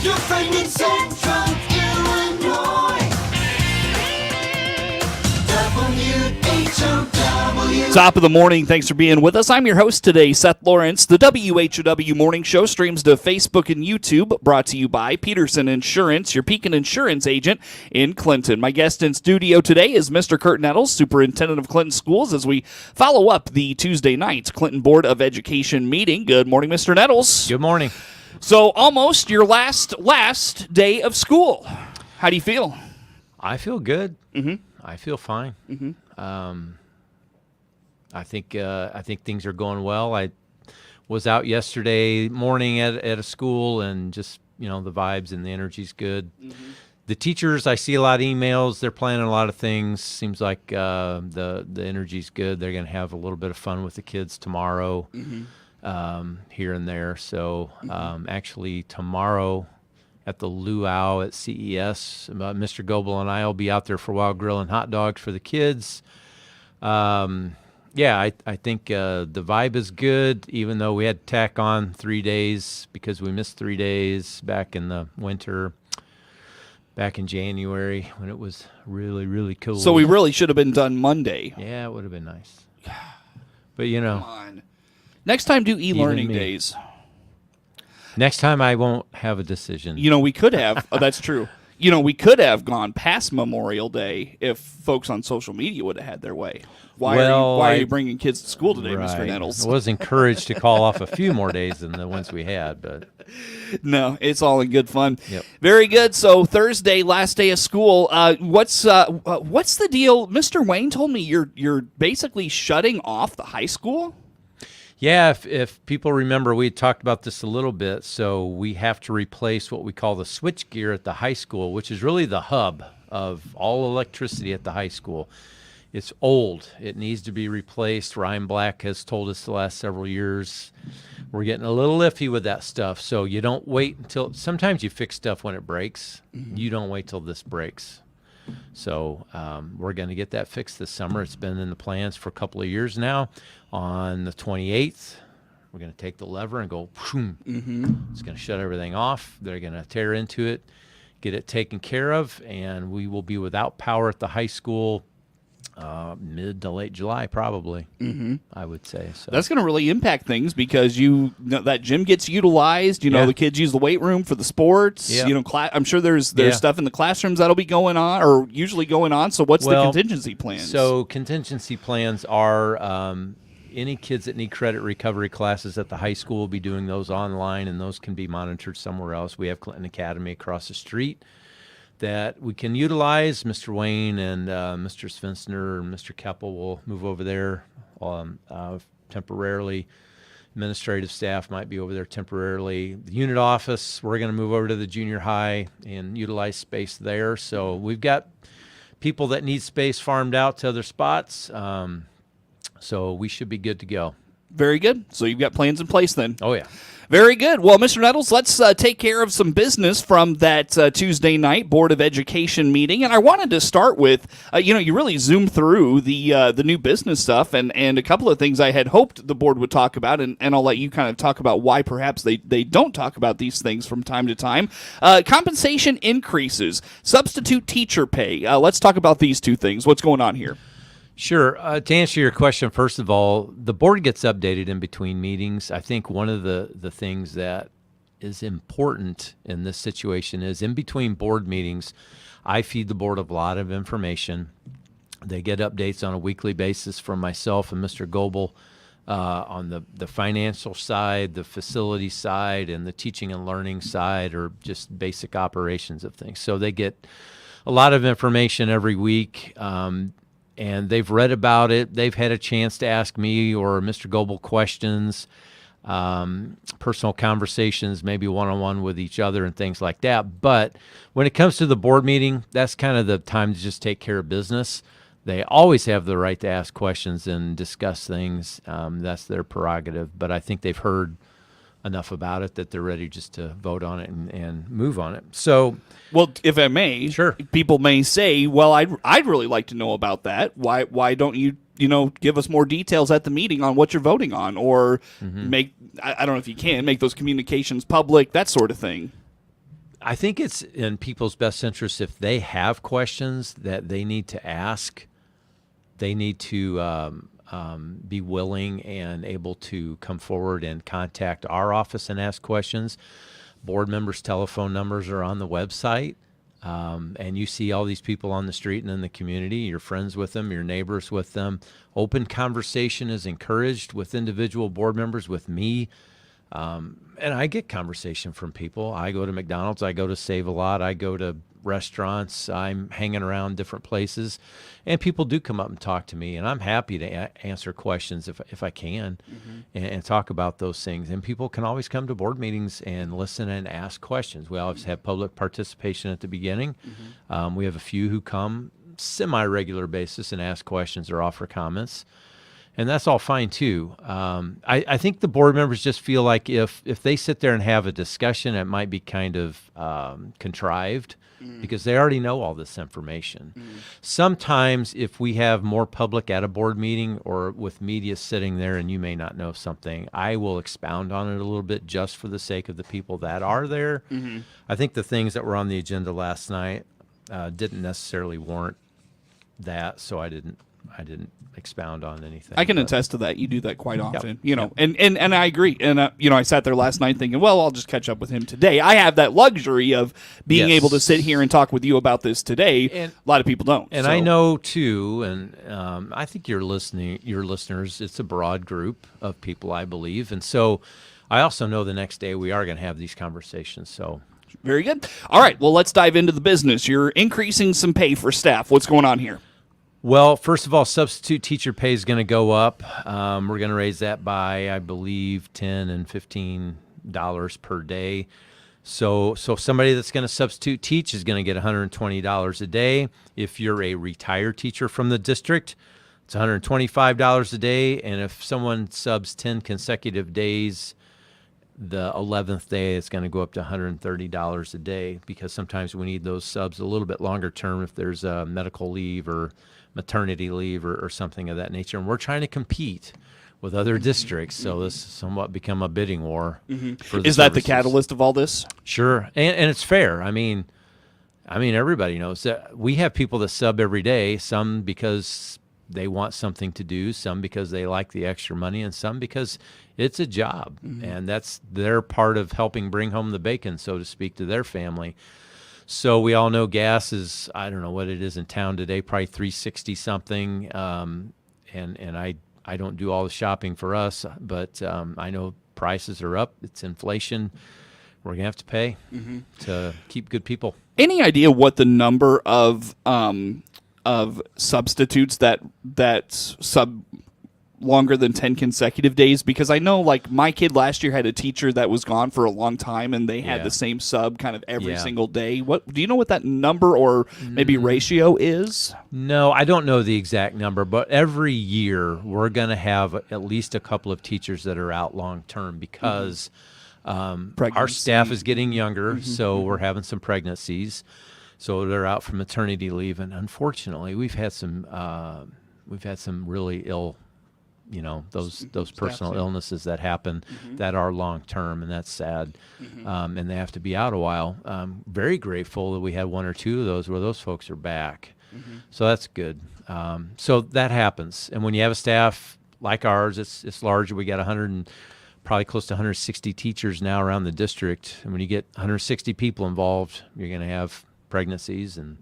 Your friend in Central Illinois. WHOW. Top of the morning. Thanks for being with us. I'm your host today, Seth Lawrence. The WHOW Morning Show streams to Facebook and YouTube, brought to you by Peterson Insurance, your Pekin Insurance agent in Clinton. My guest in studio today is Mr. Curt Nettles, Superintendent of Clinton Schools, as we follow up the Tuesday night's Clinton Board of Education meeting. Good morning, Mr. Nettles. Good morning. So almost your last day of school. How do you feel? I feel good. Mm-hmm. I feel fine. Mm-hmm. I think things are going well. I was out yesterday morning at a school, and just the vibes and the energy's good. Mm-hmm. The teachers, I see a lot of emails. They're planning a lot of things. Seems like the energy's good. They're going to have a little bit of fun with the kids tomorrow. Mm-hmm. Here and there. So actually tomorrow at the WHOW at CES, Mr. Goebel and I will be out there for a while grilling hot dogs for the kids. I think the vibe is good, even though we had to tack on 3 days because we missed 3 days back in the winter, back in January when it was really, really cold. So we really should have been done Monday. Yeah, it would have been nice. But Come on. Next time, do e-learning days. Next time, I won't have a decision. We could have. That's true. We could have gone past Memorial Day if folks on social media would have had their way. Why are you bringing kids to school today, right. Mr. Nettles? I was encouraged to call off a few more days than the ones we had, but no, it's all in good fun. Yep. Very good. So Thursday, last day of school. What's the deal? Mr. Wayne told me you're basically shutting off the high school. Yeah, if people remember, we had talked about this a little bit. So we have to replace what we call the switch gear at the high school, which is really the hub of all electricity at the high school. It's old. It needs to be replaced. Ryan Black has told us the last several years we're getting a little iffy with that stuff. So you don't wait until – sometimes you fix stuff when it breaks. Mm-hmm. You don't wait till this breaks. So we're going to get that fixed this summer. It's been in the plans for a couple of years now. On the 28th, we're going to take the lever and go, mm-hmm. It's going to shut everything off. They're going to tear into it, get it taken care of, and we will be without power at the high school mid to late July, probably, I would say. So that's going to really impact things because that gym gets utilized. The kids use the weight room for the sports. Yeah. I'm sure there's stuff in the classrooms that'll be going on or usually going on. So what's the contingency plans? So contingency plans are any kids that need credit recovery classes at the high school will be doing those online, and those can be monitored somewhere else. We have Clinton Academy across the street that we can utilize. Mr. Wayne and Mr. Svensner and Mr. Keppel will move over there temporarily. Administrative staff might be over there temporarily. The unit office, we're going to move over to the junior high and utilize space there. So we've got people that need space farmed out to other spots. So we should be good to go. Very good. So you've got plans in place then. Oh, yeah. Very good. Well, Mr. Nettles, let's take care of some business from that Tuesday night Board of Education meeting. And I wanted to start with, you really zoomed through the new business stuff and a couple of things I had hoped the board would talk about, and I'll let you kind of talk about why perhaps they don't talk about these things from time to time. Compensation increases, substitute teacher pay. Let's talk about these two things. What's going on here? Sure. To answer your question, first of all, the board gets updated in between meetings. I think one of the things that is important in this situation is in between board meetings, I feed the board a lot of information. They get updates on a weekly basis from myself and Mr. Goebel on the financial side, the facility side, and the teaching and learning side, or just basic operations of things. So they get a lot of information every week. And they've read about it. They've had a chance to ask me or Mr. Goebel questions, personal conversations, maybe one-on-one with each other and things like that. But when it comes to the board meeting, that's kind of the time to just take care of business. They always have the right to ask questions and discuss things. That's their prerogative. But I think they've heard enough about it that they're ready just to vote on it and move on it. So, well, if I may, sure. People may say, well, I'd really like to know about that. Why don't you give us more details at the meeting on what you're voting on, or I don't know if you can make those communications public, that sort of thing. I think it's in people's best interest if they have questions that they need to ask. They need to be willing and able to come forward and contact our office and ask questions. Board members' telephone numbers are on the website. And you see all these people on the street and in the community, you're friends with them, your neighbors with them. Open conversation is encouraged with individual board members, with me. And I get conversation from people. I go to McDonald's, I go to Save-A-Lot, I go to restaurants, I'm hanging around different places, and people do come up and talk to me, and I'm happy to answer questions if I can, and talk about those things. And people can always come to board meetings and listen and ask questions. We always have public participation at the beginning. We have a few who come semi-regular basis and ask questions or offer comments. And that's all fine too. I think the board members just feel like if they sit there and have a discussion, it might be kind of contrived because they already know all this information. Sometimes if we have more public at a board meeting or with media sitting there and you may not know something, I will expound on it a little bit just for the sake of the people that are there. I think the things that were on the agenda last night didn't necessarily warrant that, so I didn't expound on anything. I can attest to that. You do that quite often, you know, and I agree. And, you know, I sat there last night thinking, well, I'll just catch up with him today. I have that luxury of being able to sit here and talk with you about this today. And a lot of people don't. And I know too, and I think your listeners, it's a broad group of people, I believe. And so I also know the next day we are going to have these conversations. So very good. All right. Well, let's dive into the business. You're increasing some pay for staff. What's going on here? Well, first of all, substitute teacher pay is going to go up. We're going to raise that by, I believe, $10 and $15 per day. So somebody that's going to substitute teach is going to get $120 a day. If you're a retired teacher from the district, it's $125 a day. And if someone subs 10 consecutive days, the 11th day is going to go up to $130 a day, because sometimes we need those subs a little bit longer term if there's a medical leave or maternity leave or something of that nature. And we're trying to compete with other districts, so this has somewhat become a bidding war. For the Is that the services. catalyst of all this? Sure, and it's fair. I mean, everybody knows that we have people that sub every day, some because they want something to do, some because they like the extra money, and some because it's a job, and that's their part of helping bring home the bacon, so to speak, to their family. So we all know gas is, I don't know what it is in town today, probably $3.60 something, and I don't do all the shopping for us, but I know prices are up. It's inflation. We're gonna have to pay to keep good people. Any idea what the number of substitutes that sub longer than 10 consecutive days? Because I know, like, my kid last year had a teacher that was gone for a long time, and they had the same sub kind of every single day. What do you know what that number or maybe ratio is? No, I don't know the exact number, but every year we're going to have at least a couple of teachers that are out long term because our staff is getting younger, so we're having some pregnancies. So they're out for maternity leave, and unfortunately, we've had some really ill, those personal illnesses that happen that are long term, and that's sad. And they have to be out a while. Very grateful that we had one or two of those where those folks are back. So that's good. So that happens, and when you have a staff like ours, it's larger. We got probably close to 160 teachers now around the district, and when you get 160 people involved, you're going to have pregnancies and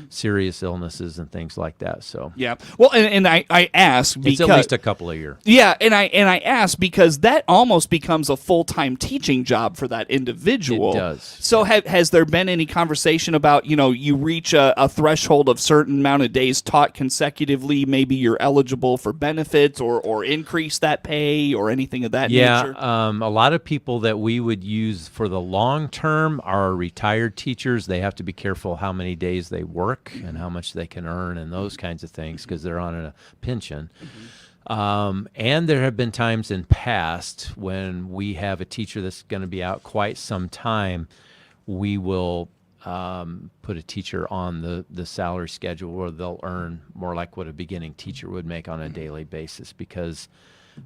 serious illnesses and things like that. So well, and I ask because it's at least a couple a year. And I ask because that almost becomes a full-time teaching job for that individual. It does. So has there been any conversation about, you reach a threshold of certain amount of days taught consecutively, maybe you're eligible for benefits or increase that pay or anything of that nature? A lot of people that we would use for the long term are retired teachers. They have to be careful how many days they work and how much they can earn and those kinds of things because they're on a pension. And there have been times in past when we have a teacher that's going to be out quite some time, we will put a teacher on the salary schedule where they'll earn more like what a beginning teacher would make on a daily basis, because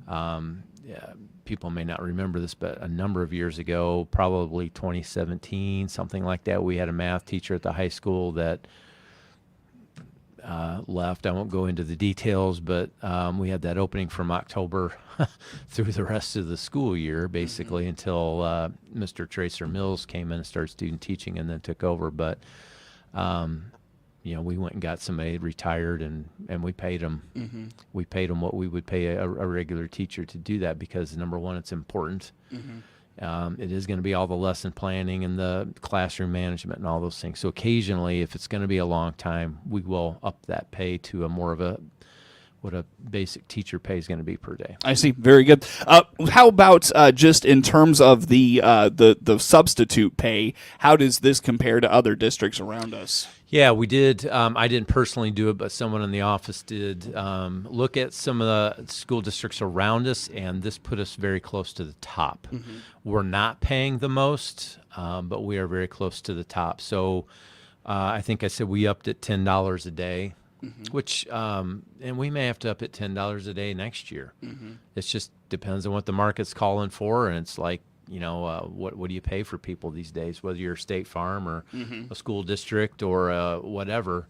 Yeah, people may not remember this, but a number of years ago, probably 2017, something like that, we had a math teacher at the high school that left. I won't go into the details, but we had that opening from October through the rest of the school year, basically, until Mr. Tracer Mills came in and started student teaching and then took over. But, we went and got somebody retired, and we paid them. Mm-hmm. We paid them what we would pay a regular teacher to do that because, number one, it's important. Mm-hmm. It is going to be all the lesson planning and the classroom management and all those things. So occasionally, if it's going to be a long time, we will up that pay to a more of what a basic teacher pay is going to be per day. I see. Very good. How about just in terms of the substitute pay? How does this compare to other districts around us? Yeah, we did. I didn't personally do it, but someone in the office did look at some of the school districts around us, and this put us very close to the top. Mm-hmm. We're not paying the most, but we are very close to the top. So I think I said we upped it $10 a day, which, and we may have to up it $10 a day next year. It just depends on what the market's calling for, and it's like, what do you pay for people these days, whether you're a state farm or a school district or whatever,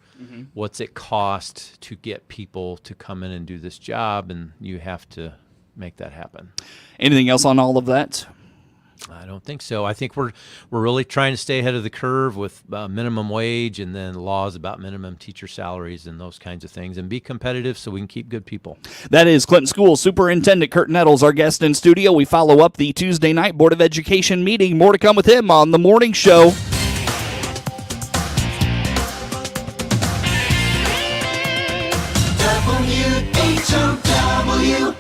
what's it cost to get people to come in and do this job, and you have to make that happen. Anything else on all of that? I don't think so. I think we're really trying to stay ahead of the curve with minimum wage and then laws about minimum teacher salaries and those kinds of things, and be competitive so we can keep good people. That is Clinton School Superintendent Curt Nettles, our guest in studio. We follow up the Tuesday night Board of Education meeting. More to come with him on The Morning Show. WHOW.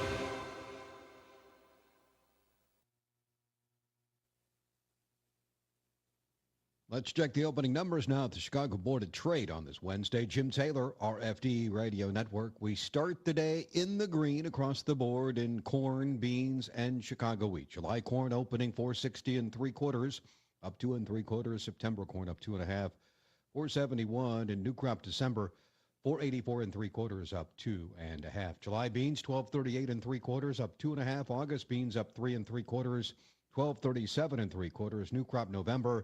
Let's check the opening numbers now at the Chicago Board of Trade on this Wednesday. Jim Taylor, RFD Radio Network. We start the day in the green across the board in corn, beans, and Chicago wheat. July corn opening 460 3/4, up 2 3/4. September corn up 2.5, 471. And new crop December 484 3/4, up 2.5. July beans 1238 3/4, up 2.5. August beans up 3 3/4, 1237 3/4. New crop November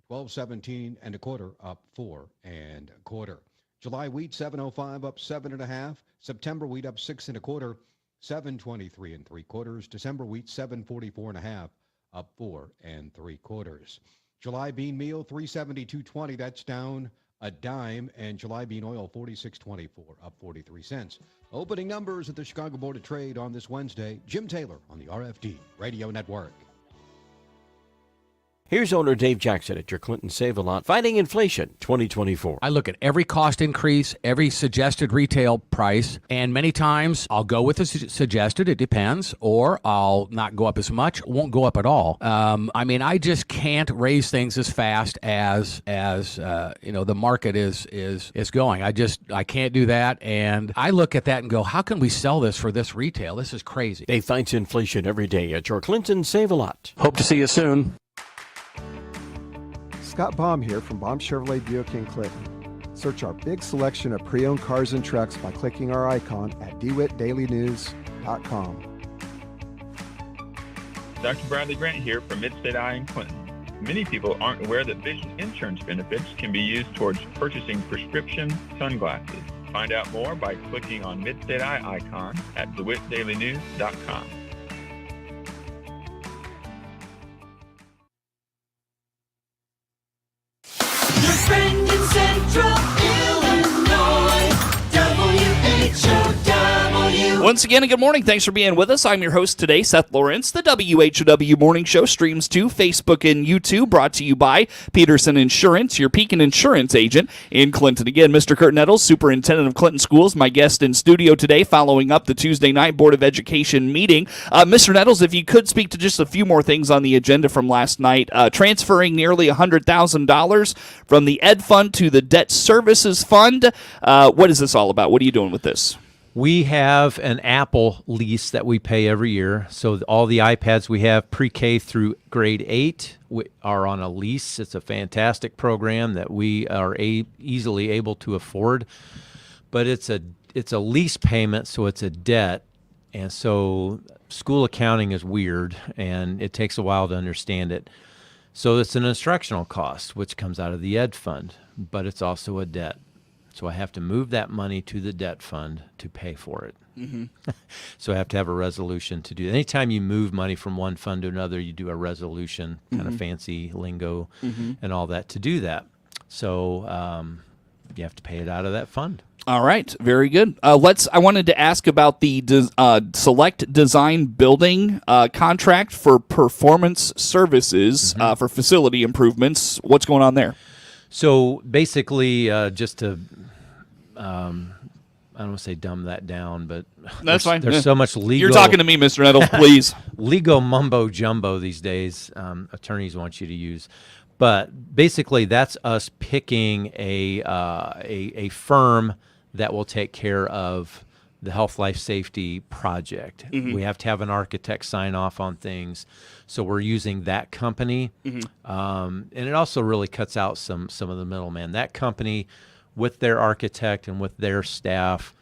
1217 1/4, up 4 1/4. July wheat 705 up 7.5. September wheat up 6 1/4, 723 3/4. December wheat 744 1/2, up 4 3/4. July bean meal 372.20, that's down a dime, and July bean oil 46.24, up 43 cents. Opening numbers at the Chicago Board of Trade on this Wednesday. Jim Taylor on the RFD Radio Network. Here's owner Dave Jackson at your Clinton Save-A-Lot Fighting Inflation 2024. I look at every cost increase, every suggested retail price, and many times I'll go with the suggested, it depends, or I'll not go up as much, won't go up at all. I just can't raise things as fast as the market is going. I can't do that, and I look at that and go, how can we sell this for this retail? This is crazy. Dave fights inflation every day at your Clinton Save-A-Lot. Hope to see you soon. Scott Baum here from Baum Chevrolet Buick in Clinton. Search our big selection of pre-owned cars and trucks by clicking our icon at DeWittDailyNews.com. Dr. Bradley Grant here from Midstate Eye in Clinton. Many people aren't aware that vision insurance benefits can be used towards purchasing prescription sunglasses. Find out more by clicking on Midstate Eye icon at DeWittDailyNews.com. Your friend in Central Illinois, WHOW. Once again, good morning. Thanks for being with us. I'm your host today, Seth Lawrence. The WHOW Morning Show streams to Facebook and YouTube, brought to you by Peterson Insurance, your Pekin Insurance agent in Clinton. Again, Mr. Curt Nettles, Superintendent of Clinton Schools, my guest in studio today, following up the Tuesday night Board of Education meeting. Mr. Nettles, if you could speak to just a few more things on the agenda from last night. Transferring nearly $100,000 from the Ed Fund to the Debt Services Fund. What is this all about? What are you doing with this? We have an Apple lease that we pay every year. So all the iPads we have pre-K through grade 8 are on a lease. It's a fantastic program that we are easily able to afford. But it's a lease payment, so it's a debt. And so school accounting is weird, and it takes a while to understand it. So it's an instructional cost, which comes out of the ed fund, but it's also a debt. So I have to move that money to the debt fund to pay for it. So I have to have a resolution to do it. Anytime you move money from one fund to another, you do a resolution, kind of fancy lingo and all that to do that. So you have to pay it out of that fund. All right, very good. I wanted to ask about the Select Design Building contract for performance services for facility improvements. What's going on there? So basically, just to, I don't want to say dumb that down, but That's fine. There's so much legal. You're talking to me, Mr. Nettles, please. Legal mumbo jumbo these days. Attorneys want you to use, but basically that's us picking a firm that will take care of the health, life, safety project. We have to have an architect sign off on things, so we're using that company, and it also really cuts out some of the middleman. That company, with their architect and with their staff,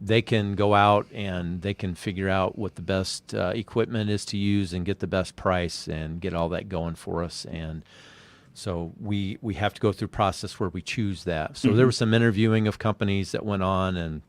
they can go out and they can figure out what the best equipment is to use and get the best price and get all that going for us. And so we have to go through a process where we choose that. So there was some interviewing of companies that went on, and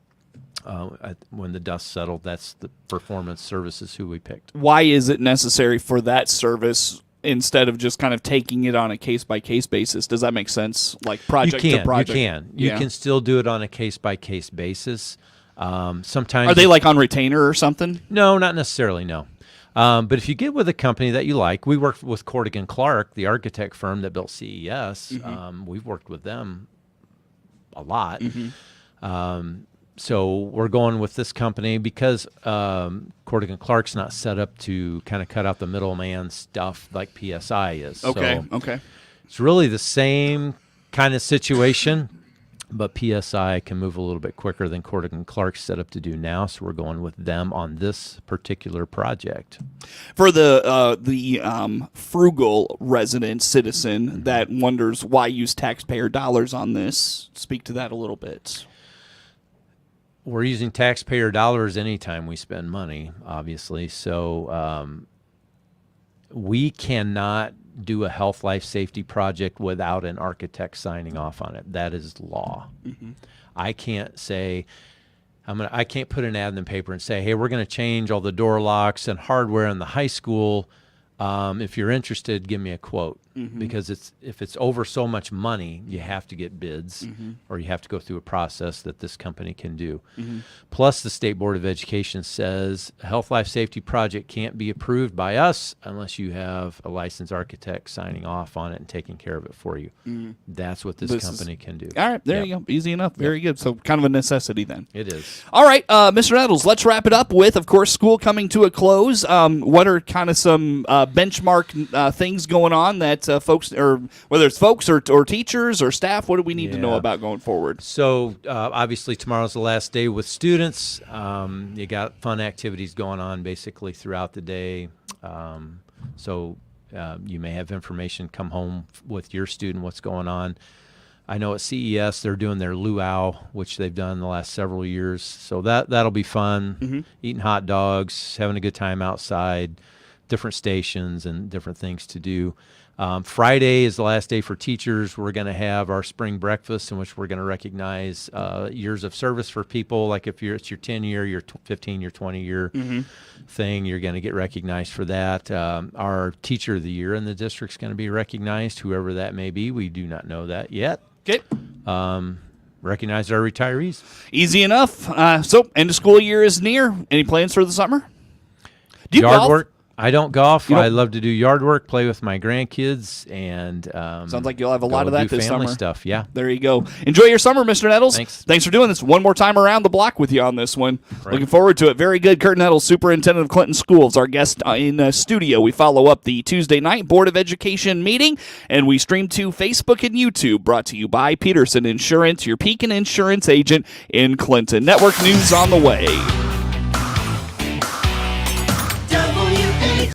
when the dust settled, that's the performance services who we picked. Why is it necessary for that service instead of just kind of taking it on a case-by-case basis? Does that make sense? Like project to project? You can still do it on a case-by-case basis. Sometimes Are they like on retainer or something? No, not necessarily, no. But if you get with a company that you like, we worked with Curt and Clark, the architect firm that built CES. We've worked with them a lot. So we're going with this company because Curt and Clark's not set up to kind of cut out the middleman stuff like PSI is. Okay, So okay. it's really the same kind of situation, but PSI can move a little bit quicker than Curt and Clark's set up to do now. So we're going with them on this particular project. For the frugal resident citizen that wonders why use taxpayer dollars on this, speak to that a little bit. We're using taxpayer dollars anytime we spend money, obviously. So we cannot do a health, life, safety project without an architect signing off on it. That is law. I can't say, I can't put an ad in the paper and say, hey, we're going to change all the door locks and hardware in the high school. If you're interested, give me a quote. Because if it's over so much money, you have to get bids or you have to go through a process that this company can do. Plus, the State Board of Education says a health, life, safety project can't be approved by us unless you have a licensed architect signing off on it and taking care of it for you. That's what this company can do. All right, there you go. Easy enough. Very good. So kind of a necessity then. It is. All right, Mr. Nettles, let's wrap it up with, of course, school coming to a close. What are kind of some benchmark things going on that folks, or whether it's folks or teachers or staff, what do we need to know about going forward? So obviously tomorrow's the last day with students. You got fun activities going on basically throughout the day. So you may have information come home with your student, what's going on. I know at CES they're doing their luau, which they've done the last several years. So that'll be fun. Eating hot dogs, having a good time outside, different stations and different things to do. Friday is the last day for teachers. We're going to have our spring breakfast in which we're going to recognize years of service for people. Like if it's your 10-year, your 15, your 20-year thing, you're going to get recognized for that. Our teacher of the year in the district is going to be recognized, whoever that may be. We do not know that yet. Okay. Recognize our retirees. Easy enough. So end of school year is near. Any plans for the summer? Do you Yard golf? work. I don't golf. I love to do yard work, play with my grandkids, and sounds like you'll have a lot of that do this family summer. stuff. Yeah. There you go. Enjoy your summer, Mr. Nettles. Thanks for doing this one more time around the block with you on this one. Right. Looking forward to it. Very good. Curt Nettles, Superintendent of Clinton Schools, our guest in studio. We follow up the Tuesday night Board of Education meeting, and we stream to Facebook and YouTube. Brought to you by Peterson Insurance, your Pekin Insurance agent in Clinton. Network news on the way.